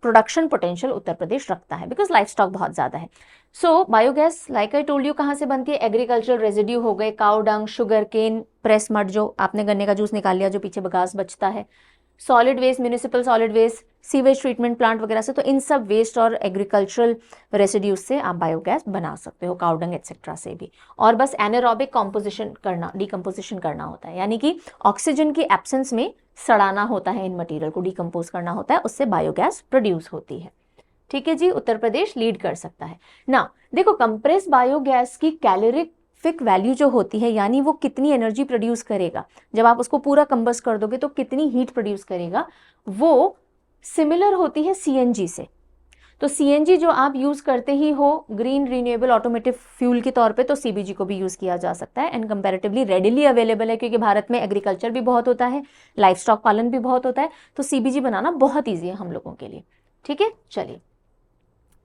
प्रोडक्शन पोटेंशियल उत्तर प्रदेश रखता है, बिकॉज लाइफ स्टॉक बहुत ज़्यादा है। So biogas like I told you कहाँ से बनती है? एग्रीकल्चरल रेजिड्यू हो गए, cow dung, sugar cane, press mud, जो आपने गन्ने का जूस निकाल लिया जो पीछे बगास बचता है, solid waste, municipal solid waste, sewage treatment plant वगैरह से, तो इन सब वेस्ट और एग्रीकल्चरल रेसिड्यूज से आप बायोगैस बना सकते हो, काउडंग एक्सेट्रा से भी। और बस एनारोबिक कॉम्पोजिशन करना, डिकम्पोजिशन करना होता है, यानी कि ऑक्सीजन की एब्सेंस में सड़ाना होता है, इन मटेरियल को डिकम्पोज करना होता है, उससे बायोगैस प्रोड्यूस होती है। ठीक है जी, उत्तर प्रदेश लीड कर सकता है ना। देखो, कंप्रेस बायोगैस की कैलोरीफिक वैल्यू जो होती है, यानी वो कितनी एनर्जी प्रोड्यूस करेगा, जब आप उसको पूरा कंबस्ट कर दोगे तो कितनी हीट प्रोड्यूस करेगा, वो सिमिलर होती है सीएनजी से। तो सीएनजी जो आप यूज करते ही हो ग्रीन रिन्यूएबल ऑटोमेटिव फ्यूल के तौर पे, तो सीबीजी को भी यूज किया जा सकता है, एंड कंपैरेटिवली रेडिली अवेलेबल है, क्योंकि भारत में एग्रीकल्चर भी बहुत होता है, लाइफ स्टॉक पालन भी बहुत होता है, तो सीबीजी बनाना बहुत ईजी है हम लोगों के लिए। ठीक है, चलिए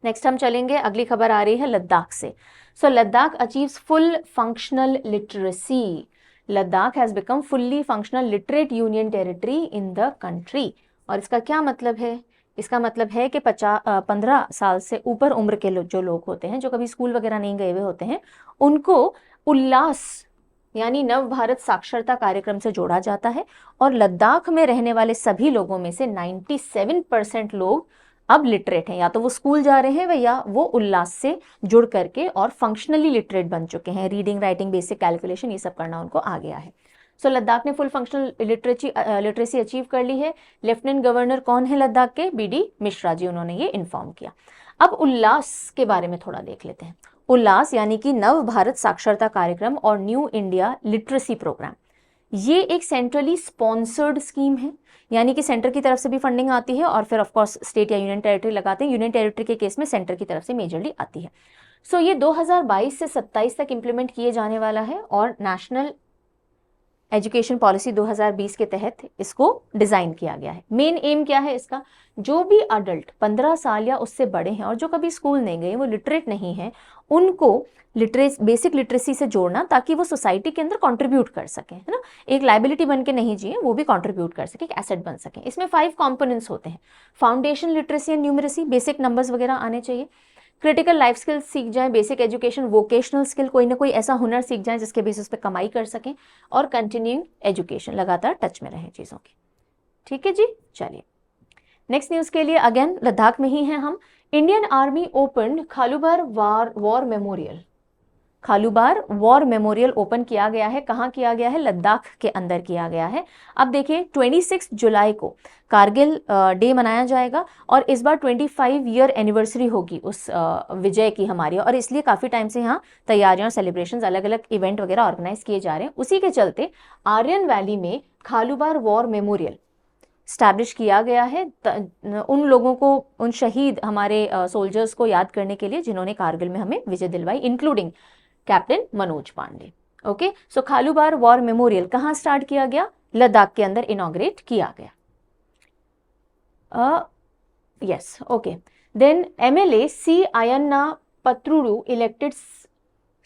नेक्स्ट हम चलेंगे, अगली खबर आ रही है लद्दाख से। So Ladakh achieves full functional literacy. Ladakh has become fully functional literate union territory in the country. और इसका क्या मतलब है? इसका मतलब है कि 15 साल से ऊपर उम्र के जो लोग होते हैं, जो कभी स्कूल वगैरह नहीं गए हुए होते हैं, उनको उल्लास यानी नव भारत साक्षरता कार्यक्रम से जोड़ा जाता है। और लद्दाख में रहने वाले सभी लोगों में से 97% लोग अब लिटरेट हैं, या तो वो स्कूल जा रहे हैं या वो उल्लास से जुड़ करके और फंक्शनली लिटरेट बन चुके हैं। रीडिंग, राइटिंग, बेसिक कैलकुलेशन, ये सब करना उनको आ गया है। सो लद्दाख ने फुल फंक्शनल लिटरेसी अचीव कर ली है। लेफ्टिनेंट गवर्नर कौन है लद्दाख के? बीडी मिश्रा जी, उन्होंने ये इन्फॉर्म किया। अब उल्लास के बारे में थोड़ा देख लेते हैं। उल्लास यानी कि नव भारत साक्षरता कार्यक्रम और न्यू इंडिया लिटरेसी प्रोग्राम, ये एक सेंट्रली स्पॉन्सर्ड स्कीम है, यानी कि सेंटर की तरफ से भी फंडिंग आती है और फिर ऑफ कोर्स स्टेट या यूनियन टेरिटरी लगाते हैं। यूनियन टेरिटरी के केस में सेंटर की तरफ से मेजरली आती है। सो ये 2022 से 27 तक इंप्लीमेंट किए जाने वाला है और नेशनल एजुकेशन पॉलिसी 2020 के तहत इसको डिजाइन किया गया है। मेन एम क्या है इसका? जो भी अडल्ट 15 साल या उससे बड़े हैं और जो कभी स्कूल नहीं गए, वो लिटरेट नहीं है, उनको बेसिक लिटरेसी से जोड़ना, ताकि वो सोसाइटी के अंदर कंट्रीब्यूट कर सकें, है ना। एक लाइबिलिटी बन के नहीं जिए, वो भी कंट्रीब्यूट कर सके, एक एसेट बन सके। इसमें 5 कंपोनेंट्स होते हैं। Foundation literacy and numeracy, basic numbers वगैरह आने चाहिए। क्रिटिकल लाइफ स्किल्स सीख जाएं, बेसिक एजुकेशन, वोकेशनल स्किल, कोई ना कोई ऐसा हुनर सीख जाएं जिसके बेसिस पे कमाई कर सकें। और कंटिन्यूइंग एजुकेशन, लगातार टच में रहें चीज़ों की। ठीक है जी, चलिए नेक्स्ट न्यूज़ के लिए अगेन लद्दाख में ही हैं हम। Indian army open Khalubar war memorial. Khalubar war memorial open किया गया है। कहाँ किया गया है? लद्दाख के अंदर किया गया है। अब देखिए 26 जुलाई को कारगिल डे मनाया जाएगा और इस बार 25 ईयर एनिवर्सरी होगी उस विजय की हमारी, और इसलिए काफ़ी टाइम से यहाँ तैयारियां और सेलिब्रेशंस, अलग अलग इवेंट वगैरह ऑर्गेनाइज किए जा रहे हैं। उसी के चलते आर्यन वैली में खालूबार वॉर मेमोरियल स्टैब्लिश किया गया है, उन लोगों को, उन शहीद हमारे सोल्जर्स को याद करने के लिए जिन्होंने कारगिल में हमें विजय दिलवाई, including captain Manoj Pandey. Okay, so Khalubar war memorial कहाँ स्टार्ट किया गया? लद्दाख के अंदर इनॉग्रेट किया गया। Yes, okay. Then MLA C Ayyanna Patrudu elected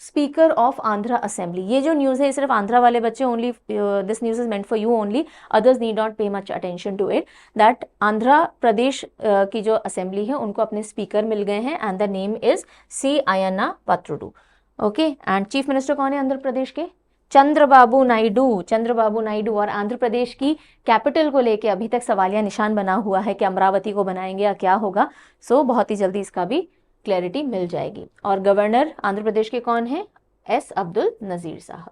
speaker of Andhra assembly. ये जो न्यूज़ है सिर्फ आंध्रा वाले बच्चे, only this news is meant for you only, others need not pay much attention to it, that Andhra Pradesh की जो असेंबली है उनको अपने स्पीकर मिल गए हैं, and the name is C Ayyanna Patrudu. Okay, and chief minister कौन है आंध्र प्रदेश के? चंद्रबाबू नायडू। चंद्रबाबू नायडू। और आंध्र प्रदेश की कैपिटल को लेके अभी तक सवालिया निशान बना हुआ है कि अमरावती को बनाएंगे या क्या होगा। सो बहुत ही जल्दी इसका भी क्लैरिटी मिल जाएगी। और गवर्नर आंध्र प्रदेश के कौन है? एस अब्दुल नजीर साहब।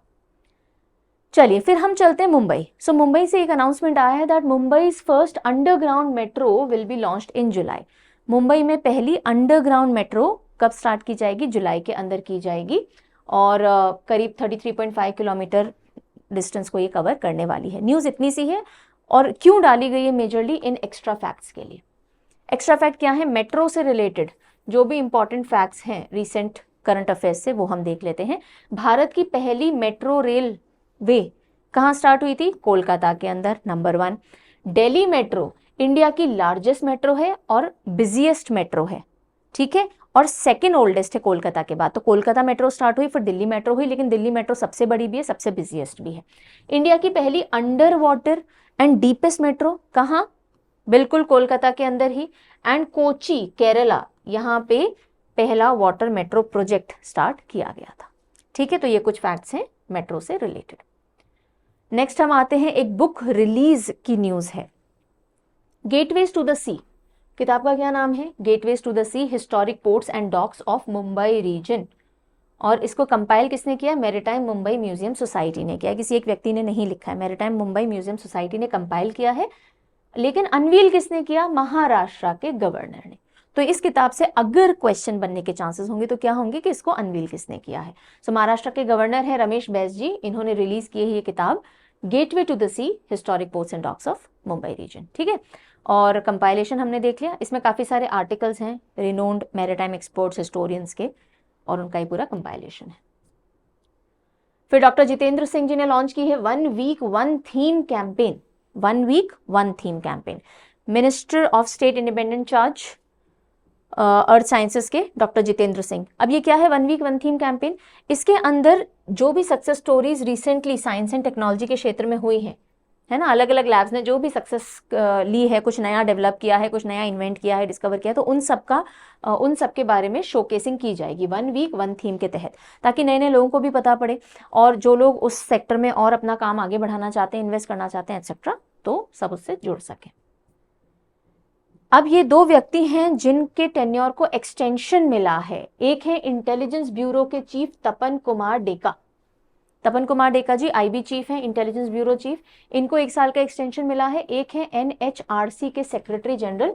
चलिए फिर हम चलते हैं मुंबई। सो मुंबई से एक अनाउंसमेंट आया है that Mumbai's first underground metro will be launched in July. Mumbai में पहली अंडरग्राउंड मेट्रो कब स्टार्ट की जाएगी? जुलाई के अंदर की जाएगी, और करीब 33.5 किलोमीटर डिस्टेंस को ये कवर करने वाली है। न्यूज़ इतनी सी है, और क्यों डाली गई है? मेजरली इन एक्स्ट्रा फैक्ट्स के लिए। एक्स्ट्रा फैक्ट क्या है? मेट्रो से रिलेटेड जो भी इंपॉर्टेंट फैक्ट्स हैं रिसेंट करंट अफेयर्स से, वो हम देख लेते हैं। भारत की पहली मेट्रो रेल वे कहाँ स्टार्ट हुई थी? कोलकाता के अंदर, नंबर 1। दिल्ली मेट्रो इंडिया की लार्जेस्ट मेट्रो है और बिजिएस्ट मेट्रो है, ठीक है, और सेकेंड ओल्डेस्ट है कोलकाता के बाद। तो कोलकाता मेट्रो स्टार्ट हुई, फिर दिल्ली मेट्रो हुई, लेकिन दिल्ली मेट्रो सबसे बड़ी भी है, सबसे बिजिएस्ट भी है। इंडिया की पहली under water and deepest metro कहाँ? बिल्कुल कोलकाता के अंदर ही। एंड कोची केरला, यहाँ पे पहला वाटर मेट्रो प्रोजेक्ट स्टार्ट किया गया था। ठीक है, तो ये कुछ फैक्ट्स हैं मेट्रो से रिलेटेड। नेक्स्ट हम आते हैं, एक बुक रिलीज की न्यूज है। गेटवेज टू द सी, किताब का क्या नाम है? Gateways to the sea, historic ports and docks of Mumbai region. और इसको कंपाइल किसने किया? मैरीटाइम मुंबई म्यूजियम सोसाइटी ने किया। किसी एक व्यक्ति ने नहीं लिखा है, मैरीटाइम मुंबई म्यूजियम सोसाइटी ने कंपाइल किया है। लेकिन अनवील किसने किया? महाराष्ट्र के गवर्नर ने। तो इस किताब से अगर क्वेश्चन बनने के चांसेस होंगे तो क्या होंगे कि इसको अनवील किसने किया है? सो महाराष्ट्र के गवर्नर है रमेश बैस जी, इन्होंने रिलीज की है ये किताब gateway to the sea, historic ports and docks of Mumbai region. ठीक है, और कंपाइलेशन हमने देख लिया। इसमें काफी सारे आर्टिकल्स हैं रिनोन्ड मैरीटाइम एक्सपर्ट्स हिस्टोरियंस के, और उनका ही पूरा कंपाइलेशन है। फिर डॉक्टर जितेंद्र सिंह जी ने लॉन्च की है 1 week 1 theme campaign. 1 week 1 theme campaign. Minister of state independent charge earth sciences के डॉक्टर जितेंद्र सिंह। अब ये क्या है 1 वीक 1 थीम कैंपेन? इसके अंदर जो भी success stories recently science and technology के क्षेत्र में हुई हैं, है ना, अलग अलग लैब्स ने जो भी सक्सेस ली है, कुछ नया डेवलप किया है, कुछ नया इन्वेंट किया है, डिस्कवर किया है, तो उन सब के बारे में शोकेसिंग की जाएगी 1 वीक 1 थीम के तहत, ताकि नए नए लोगों को भी पता पड़े, और जो लोग उस सेक्टर में और अपना काम आगे बढ़ाना चाहते हैं, इन्वेस्ट करना चाहते हैं एक्सेट्रा, तो सब उससे जुड़ सके। अब ये दो व्यक्ति हैं जिनके टेन्योर को एक्सटेंशन मिला है। एक है इंटेलिजेंस ब्यूरो के चीफ तपन कुमार डेका। तपन कुमार डेका जी आईबी चीफ हैं, इंटेलिजेंस ब्यूरो चीफ, इनको 1 साल का एक्सटेंशन मिला है। एक है एनएचआरसी के सेक्रेटरी जनरल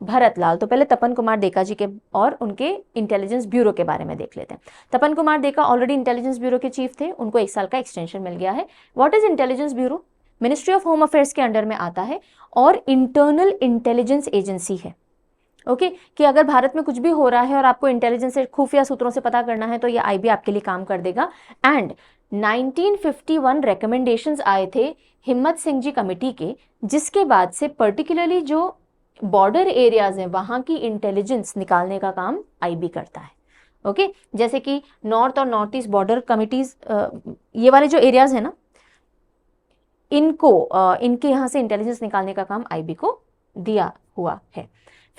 भरत लाल। तो पहले तपन कुमार डेका जी के और उनके इंटेलिजेंस ब्यूरो के बारे में देख लेते हैं। Tapan Kumar Deka already intelligence bureau के चीफ थे, उनको 1 साल का एक्सटेंशन मिल गया है। What is intelligence bureau? Ministry of home affairs के अंडर में आता है और इंटरनल इंटेलिजेंस एजेंसी है। ओके कि अगर भारत में कुछ भी हो रहा है और आपको इंटेलिजेंस से खुफिया सूत्रों से पता करना है तो ये आईबी आपके लिए काम कर देगा। एंड 1951 रिकमेंडेशंस आए थे हिम्मत सिंह जी कमेटी के, जिसके बाद से पर्टिकुलरली जो बॉर्डर एरियाज हैं वहां की इंटेलिजेंस निकालने का काम आईबी करता है। ओके जैसे कि नॉर्थ और नॉर्थ ईस्ट बॉर्डर कमिटीज, ये वाले जो एरियाज है ना, इनके यहाँ से इंटेलिजेंस निकालने का काम आईबी को दिया हुआ है।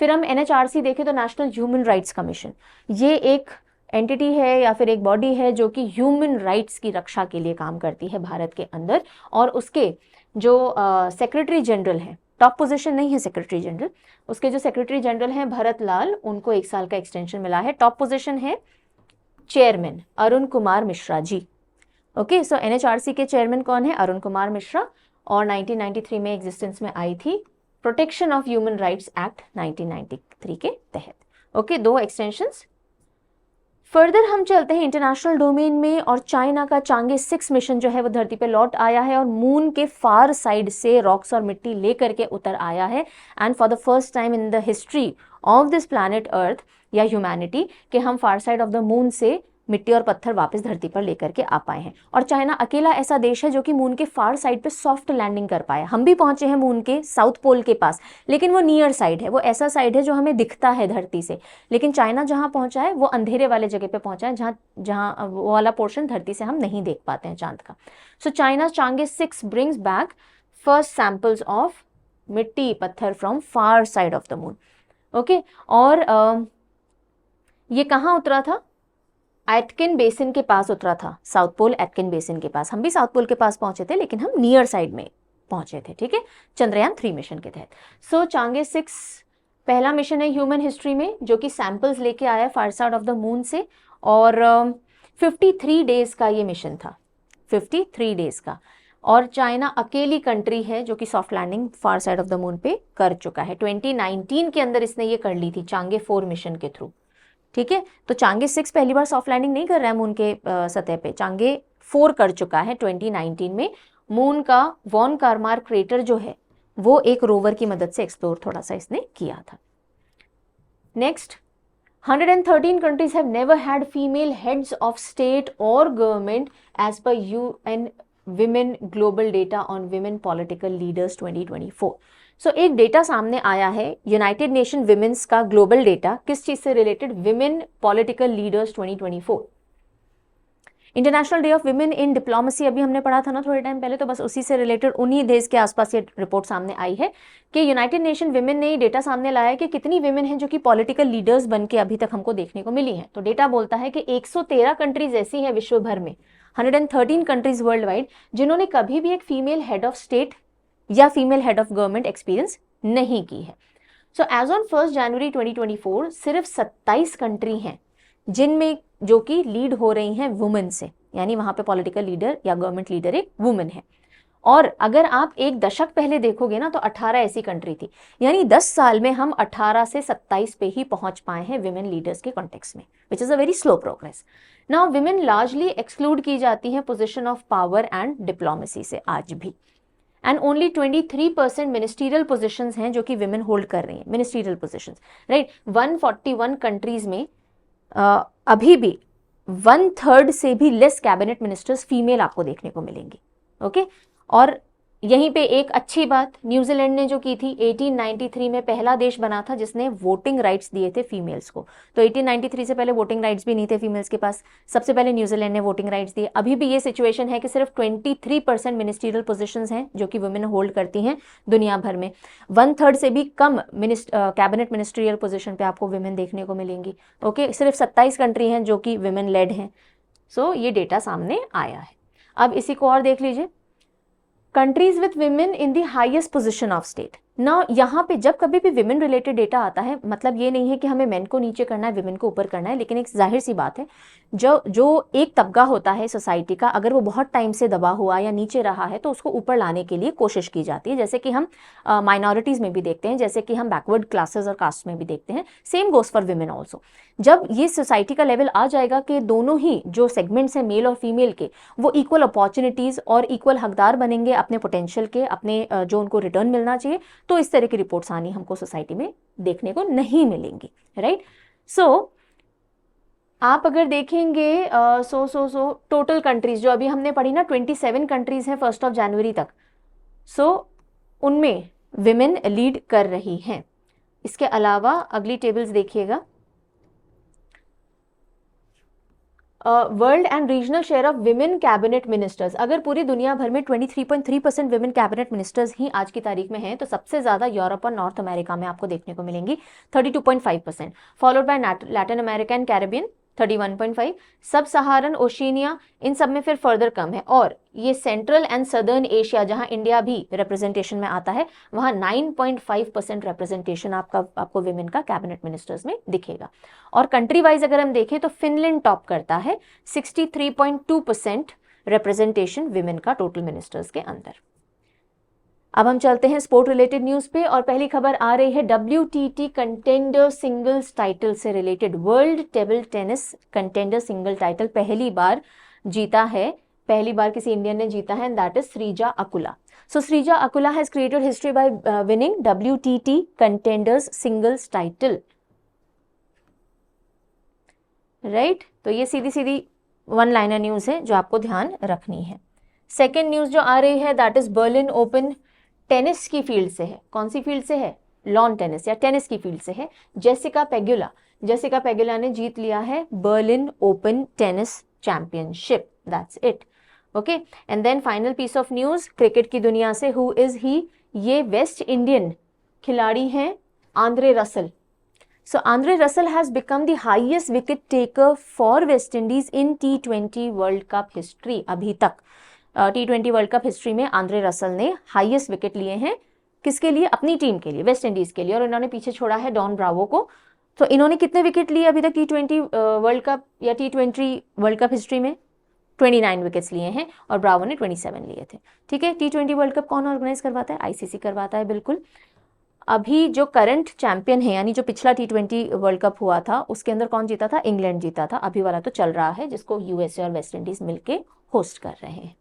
फिर हम एनएचआरसी देखें तो नेशनल ह्यूमन राइट्स कमीशन, ये एक एंटिटी है या फिर एक बॉडी है जो कि ह्यूमन राइट्स की रक्षा के लिए काम करती है भारत के अंदर, और उसके जो सेक्रेटरी जनरल है, टॉप पोजीशन नहीं है सेक्रेटरी जनरल, उसके जो सेक्रेटरी जनरल हैं भरत लाल, उनको 1 साल का एक्सटेंशन मिला है। टॉप पोजीशन है chairman Arun Kumar Mishra ji. Okay so NHRC के चेयरमैन कौन है? अरुण कुमार मिश्रा, और 1993 में एग्जिस्टेंस में आई थी protection of human rights act 1993 के तहत। Okay 2 extensions. फर्दर हम चलते हैं इंटरनेशनल डोमेन में, और चाइना का चांगे 6 मिशन जो है वो धरती पे लौट आया है और मून के फार साइड से रॉक्स और मिट्टी लेकर के उतर आया है। And for the first time in the history of this planet earth या ह्यूमैनिटी कि हम far side of the moon से मिट्टी और पत्थर वापस धरती पर लेकर के आ पाए हैं। और चाइना अकेला ऐसा देश है जो कि मून के फार साइड पे सॉफ्ट लैंडिंग कर पाया। हम भी पहुंचे हैं मून के साउथ पोल के पास, लेकिन वो नियर साइड है, वो ऐसा साइड है जो हमें दिखता है धरती से, लेकिन चाइना जहां पहुंचा है वो अंधेरे वाले जगह पे पहुंचा है, जहां वो वाला पोर्शन धरती से हम नहीं देख पाते हैं चांद का। So China Chang'e 6 brings back first samples of मिट्टी पत्थर from far side of the moon. Okay और ये कहाँ उतरा था? एटकिन बेसिन के पास उतरा था, साउथ पोल एटकिन बेसिन के पास। हम भी साउथ पोल के पास पहुंचे थे, लेकिन हम नियर साइड में पहुंचे थे। ठीक है, चंद्रयान 3 मिशन के तहत। सो चांगे 6 पहला मिशन है ह्यूमन हिस्ट्री में जो कि सैंपल्स लेके आया फार साइड ऑफ द मून से, और 53 डेज का ये मिशन था, 53 डेज का। और चाइना अकेली कंट्री है जो कि soft landing far side of the moon पे कर चुका है। 2019 के अंदर इसने ये कर ली थी चांगे 4 मिशन के थ्रू। ठीक है, तो चांगे 6 पहली बार सॉफ्ट लैंडिंग नहीं कर रहा है मून के सतह पे, चांगे 4 कर चुका है 2019 में। मून का वॉन कारमार क्रेटर जो है वो एक रोवर की मदद से एक्सप्लोर थोड़ा सा इसने किया था। Next, 113 countries have never had female heads of state or government as per UN Women Global Data on Women Political Leaders 2024। सो एक डेटा सामने आया है यूनाइटेड नेशन विमेंस का ग्लोबल डेटा, किस चीज से related? Women political leaders 2024। International day of women in diplomacy अभी हमने पढ़ा था ना थोड़े टाइम पहले, तो बस उसी से रिलेटेड उन्हीं देश के आसपास ये रिपोर्ट सामने आई है कि यूनाइटेड नेशन विमेन ने डेटा सामने लाया है कि कितनी विमेन हैं जो कि पॉलिटिकल लीडर्स बन के अभी तक हमको देखने को मिली हैं। तो डेटा बोलता है कि 113 कंट्रीज ऐसी हैं विश्व भर में, 113 कंट्रीज वर्ल्ड वाइड, जिन्होंने कभी भी एक फीमेल हेड ऑफ स्टेट या female head of government experience नहीं की है। सो एज ऑन 1 जनवरी 2024 सिर्फ 27 कंट्री हैं जिनमें जो कि लीड हो रही हैं वुमेन से, यानी वहां पे पॉलिटिकल लीडर या गवर्नमेंट लीडर एक वुमेन है। और अगर आप एक दशक पहले देखोगे ना तो 18 ऐसी कंट्री थी, यानी 10 साल में हम 18 से 27 पे ही पहुंच पाए हैं विमेन लीडर्स के कॉन्टेक्स्ट में, which is a very slow progress. Now women largely exclude की जाती हैं position of power and diplomacy से आज भी, एंड ओनली 23% मिनिस्ट्रियल पोजीशंस हैं जो कि विमेन होल्ड कर रही हैं, मिनिस्ट्रियल पोजीशंस, राइट। 141 कंट्रीज में अभी भी 1/3 से भी लेस कैबिनेट मिनिस्टर्स फीमेल आपको देखने को मिलेंगी, ओके। और यहीं पे एक अच्छी बात न्यूजीलैंड ने जो की थी, 1893 में पहला देश बना था जिसने वोटिंग राइट्स दिए थे फीमेल्स को। तो 1893 से पहले वोटिंग राइट्स भी नहीं थे फीमेल्स के पास, सबसे पहले न्यूजीलैंड ने वोटिंग राइट्स दिए। अभी भी ये सिचुएशन है कि सिर्फ 23% मिनिस्ट्रियल पोजीशंस हैं जो कि वुमेन होल्ड करती हैं दुनिया भर में। 1/3 से भी कम कैबिनेट मिनिस्ट्रियल पोजीशन पे आपको वुमेन देखने को मिलेंगी, ओके। सिर्फ 27 कंट्री हैं जो कि वुमेन लेड हैं। सो ये डेटा सामने आया है। अब इसी को और देख लीजिए, countries with women in the highest position of state. ना यहाँ पे जब कभी भी विमेन रिलेटेड डेटा आता है, मतलब ये नहीं है कि हमें मेन को नीचे करना है विमेन को ऊपर करना है, लेकिन एक जाहिर सी बात है जो एक तबका होता है सोसाइटी का, अगर वो बहुत टाइम से दबा हुआ या नीचे रहा है तो उसको ऊपर लाने के लिए कोशिश की जाती है, जैसे कि हम माइनॉरिटीज में भी देखते हैं, जैसे कि हम बैकवर्ड क्लासेस और कास्ट में भी देखते हैं। Same goes for women also. जब ये सोसाइटी का लेवल आ जाएगा कि दोनों ही जो सेगमेंट्स हैं मेल और फीमेल के, वो इक्वल अपॉर्चुनिटीज और इक्वल हकदार बनेंगे अपने पोटेंशियल के, अपने जो उनको रिटर्न मिलना चाहिए, तो इस तरह की रिपोर्ट्स आनी हमको सोसाइटी में देखने को नहीं मिलेंगी, राइट। सो आप अगर देखेंगे टोटल कंट्रीज जो अभी हमने पढ़ी ना, 27 कंट्रीज हैं 1 जनवरी तक, उनमें विमेन लीड कर रही हैं। इसके अलावा अगली टेबल्स देखिएगा, world and regional share of women cabinet ministers. अगर पूरी दुनिया भर में 23.3% विमेन कैबिनेट मिनिस्टर्स ही आज की तारीख में हैं, तो सबसे ज्यादा यूरोप और नॉर्थ अमेरिका में आपको देखने को मिलेंगी 32.5%, followed by Latin America and Caribbean 31.5, सब सहारन ओशिनिया, इन सब में फिर फर्दर कम है। और ये सेंट्रल एंड सदर्न एशिया जहां इंडिया भी रिप्रेजेंटेशन में आता है, वहां 9.5% रिप्रेजेंटेशन आपको विमेन का कैबिनेट मिनिस्टर्स में दिखेगा। और कंट्री वाइज अगर हम देखें तो फिनलैंड टॉप करता है, 63.2% रिप्रेजेंटेशन विमेन का टोटल मिनिस्टर्स के अंदर। अब हम चलते हैं स्पोर्ट रिलेटेड न्यूज पे, और पहली खबर आ रही है WTT कंटेंडर सिंगल्स टाइटल से related. World table tennis contender single title पहली बार जीता है, पहली बार किसी इंडियन ने जीता है, and that is Sreeja Akula. So Sreeja Akula has created history by winning WTT contenders singles title, right. तो ये सीधी सीधी वन लाइनर न्यूज है जो आपको ध्यान रखनी है। सेकेंड न्यूज जो आ रही है that is Berlin Open, tennis की फील्ड से है। कौन सी फील्ड से है? लॉन टेनिस या टेनिस की फील्ड से है। जेसिका पेगुला ने जीत लिया है Berlin Open tennis championship, that's it, okay. And then final piece of news cricket की दुनिया से, हु इज ही? ये वेस्ट इंडियन खिलाड़ी हैं Andre Russell. So Andre Russell has become the highest wicket taker for West Indies in T20 World Cup history। अभी तक T20 world cup history में Andre Russell ने हाईएस्ट विकेट लिए हैं। किसके लिए? अपनी टीम के लिए, वेस्ट इंडीज के लिए, और इन्होंने पीछे छोड़ा है डॉन ब्रावो को। तो इन्होंने कितने विकेट लिए अभी तक T20 वर्ल्ड कप या T20 वर्ल्ड कप हिस्ट्री में? 29 विकेट्स लिए हैं, और ब्रावो ने 27 लिए थे, ठीक है। T20 वर्ल्ड कप कौन ऑर्गेनाइज करवाता है? ICC करवाता है, बिल्कुल। अभी जो करंट चैंपियन है, यानी जो पिछला T20 वर्ल्ड कप हुआ था उसके अंदर कौन जीता था? इंग्लैंड जीता था। अभी वाला तो चल रहा है जिसको USA और वेस्ट इंडीज मिलके होस्ट कर रहे हैं।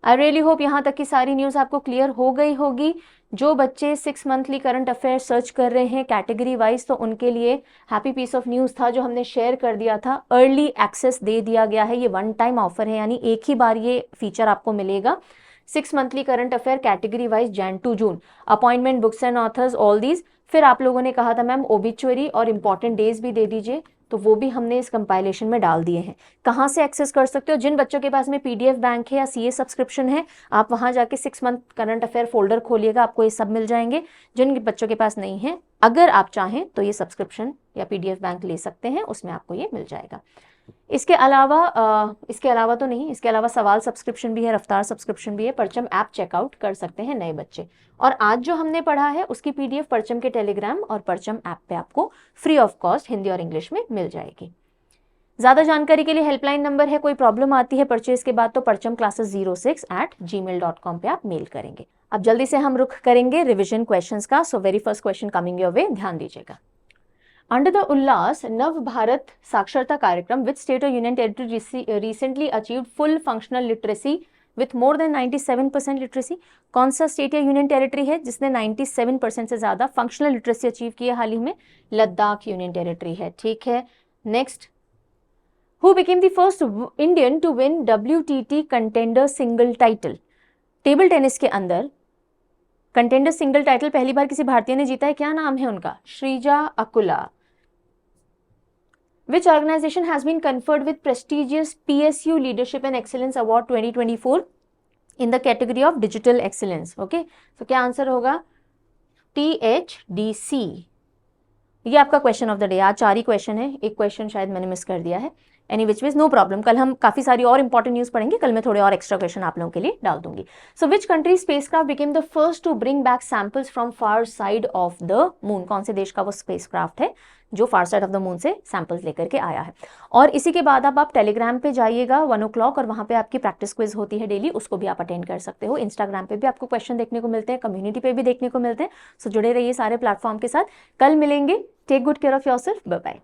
आई रियली होप यहाँ तक की सारी न्यूज आपको क्लियर हो गई होगी। जो बच्चे 6 मंथली करंट अफेयर सर्च कर रहे हैं कैटेगरी वाइज, तो उनके लिए हैप्पी पीस ऑफ न्यूज था जो हमने शेयर कर दिया था। अर्ली एक्सेस दे दिया गया है, ये 1 टाइम ऑफर है, यानी एक ही बार ये फीचर आपको मिलेगा। 6 monthly current affair category wise Jan to June, appointment, books and authors, all these. फिर आप लोगों ने कहा था मैम ओबिचुअरी और इंपॉर्टेंट डेज भी दे दीजिए, तो वो भी हमने इस कंपाइलेशन में डाल दिए हैं। कहाँ से एक्सेस कर सकते हो? जिन बच्चों के पास में PDF बैंक है या CA सब्सक्रिप्शन है, आप वहाँ जाके 6 मंथ करंट अफेयर फोल्डर खोलिएगा, आपको ये सब मिल जाएंगे। जिन बच्चों के पास नहीं है, अगर आप चाहें तो ये सब्सक्रिप्शन या PDF बैंक ले सकते हैं, उसमें आपको ये मिल जाएगा। इसके अलावा तो नहीं, इसके अलावा सवाल सब्सक्रिप्शन भी है, रफ्तार सब्सक्रिप्शन भी है, परचम ऐप चेकआउट कर सकते हैं नए बच्चे। और आज जो हमने पढ़ा है उसकी PDF परचम के टेलीग्राम और परचम ऐप पे आपको फ्री ऑफ कॉस्ट हिंदी और इंग्लिश में मिल जाएगी। ज़्यादा जानकारी के लिए हेल्पलाइन नंबर है, कोई प्रॉब्लम आती है परचेज के बाद तो parchamclasses06@gmail.com पे आप मेल करेंगे। अब जल्दी से हम रुख करेंगे रिविजन क्वेश्चंस का। So very first question coming your way, ध्यान दीजिएगा। Under the Ullas Nav Bharat Saksharta Karyakram, which state or union territory recently achieved full functional literacy with more than 97% literacy? कौन सा स्टेट या union territory है जिसने 97% से ज्यादा functional literacy achieve की है हाल ही में? लद्दाख यूनियन टेरिटरी है। ठीक है, next, who became the first Indian to win WTT contender single title? Table tennis के अंदर कंटेंडर सिंगल टाइटल पहली बार किसी भारतीय ने जीता है, क्या नाम है उनका? Sreeja Akula. Which organization has been conferred with prestigious PSU Leadership and Excellence Award 2024 in the category of Digital Excellence? Okay, so क्या आंसर होगा? THDC। ये आपका क्वेश्चन ऑफ द डे। आज 4 ही क्वेश्चन है, एक क्वेश्चन शायद मैंने मिस कर दिया है। Any which ways no problem, कल हम काफी सारी और इंपॉर्टेंट न्यूज पढ़ेंगे, कल मैं थोड़े और एक्स्ट्रा क्वेश्चन आप लोगों के लिए डाल दूंगी। So which country spacecraft became the first to bring back samples from far side of the moon? कौन से देश का वो स्पेसक्राफ्ट है जो far side of the moon से सैंपल्स लेकर के आया है? और इसी के बाद आप टेलीग्राम पे जाइएगा 1 o'clock और वहां पे आपकी प्रैक्टिस क्विज होती है डेली, उसको भी आप अटेंड कर सकते हो। इंस्टाग्राम पे भी आपको क्वेश्चन देखने को मिलते हैं, कम्युनिटी पे भी देखने को मिलते हैं। सो जुड़े रहिए सारे प्लेटफॉर्म के साथ। कल मिलेंगे। Take good care of yourself, bye bye.